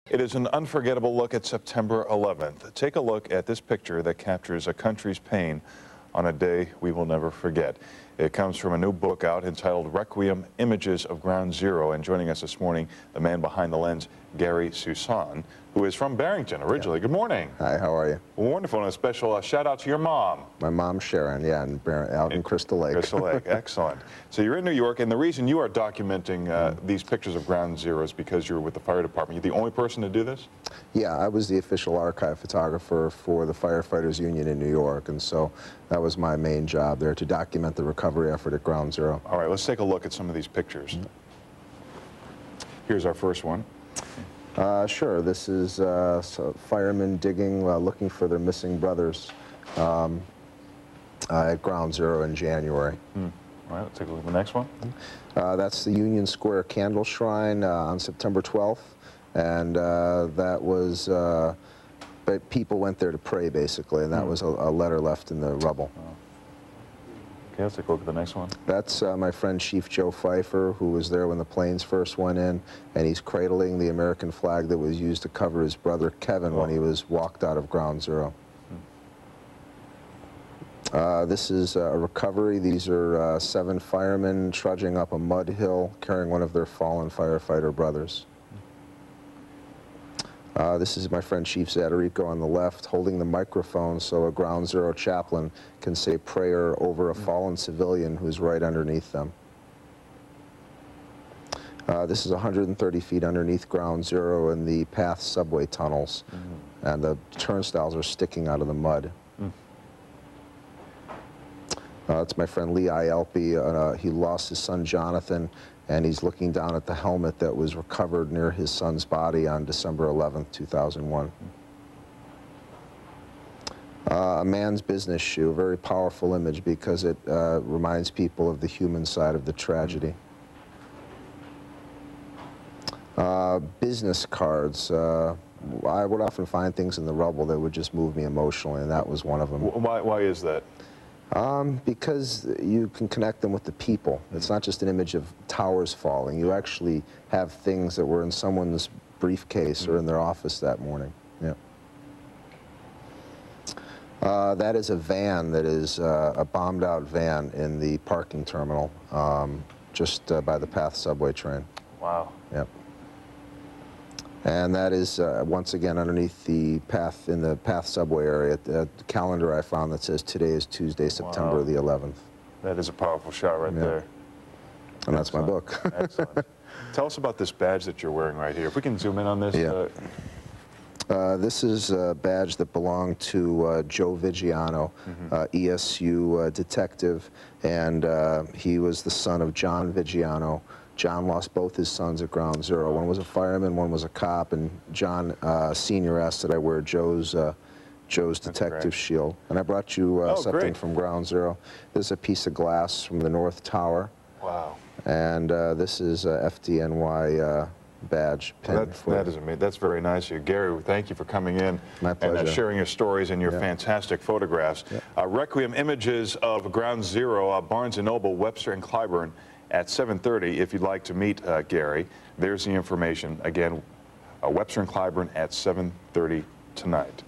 It is an unforgettable look at September 11th. Take a look at this picture that captures a country's pain on a day we will never forget. It comes from a new book out entitled Requiem, Images of Ground Zero. And joining us this morning, the man behind the lens, Marlon Suson, who is from Barrington originally. Yeah. Good morning. Hi, how are you? Wonderful, and a special shout out to your mom. My mom, Sharon, yeah, out in Crystal Lake. Crystal Lake, excellent. So you're in New York, and the reason you are documenting these pictures of Ground Zero is because you're with the fire department. You're the only person to do this? Yeah, I was the official archive photographer for the Firefighters Union in New York, and so that was my main job there, to document the recovery effort at Ground Zero. All right, let's take a look at some of these pictures. Here's our first one. Sure, this is firemen digging, looking for their missing brothers at Ground Zero in January. All right, let's take a look at the next one. That's the Union Square Candle Shrine on September 12th, and that was, but people went there to pray, basically, and that was a letter left in the rubble. Okay, let's take a look at the next one. That's my friend Chief Joe Pfeiffer, who was there when the planes first went in, and he's cradling the American flag that was used to cover his brother Kevin when he was walked out of Ground Zero. This is a recovery. These are 7 firemen trudging up a mud hill carrying one of their fallen firefighter brothers. This is my friend Chief Zadarico on the left, holding the microphone so a Ground Zero chaplain can say prayer over a fallen civilian who's right underneath them. This is 130 feet underneath Ground Zero in the PATH subway tunnels, and the turnstiles are sticking out of the mud. It's my friend Lee Ielpi. He lost his son Jonathan, and he's looking down at the helmet that was recovered near his son's body on December 11th, 2001. A man's business shoe, a very powerful image because it reminds people of the human side of the tragedy. Business cards. I would often find things in the rubble that would just move me emotionally, and that was one of them. Why is that? Because you can connect them with the people. It's not just an image of towers falling. You actually have things that were in someone's briefcase or in their office that morning. Yeah. That is a van that is a bombed-out van in the parking terminal just by the PATH subway train. Wow. Yep. And that is, once again, underneath the PATH, in the PATH subway area, the calendar I found that says today is Tuesday, September the 11th. That is a powerful shot right there. And that's my book. Excellent. Tell us about this badge that you're wearing right here. If we can zoom in on this. Yeah. This is a badge that belonged to Joe Vigiano, ESU detective, and he was the son of John Vigiano. John lost both his sons at Ground Zero. One was a fireman, one was a cop, and John Sr. asked that I wear Joe's detective shield. And I brought you something from Ground Zero. This is a piece of glass from the North Tower. Wow. And this is a FDNY badge pin. That is amazing. That's very nice of you. Gary, thank you for coming in. My pleasure. And sharing your stories and your fantastic photographs. Requiem, Images of Ground Zero, Barnes & Noble, Webster and Clyburn at 7:30. If you'd like to meet Gary, there's the information. Again, Webster and Clyburn at 7:30 tonight.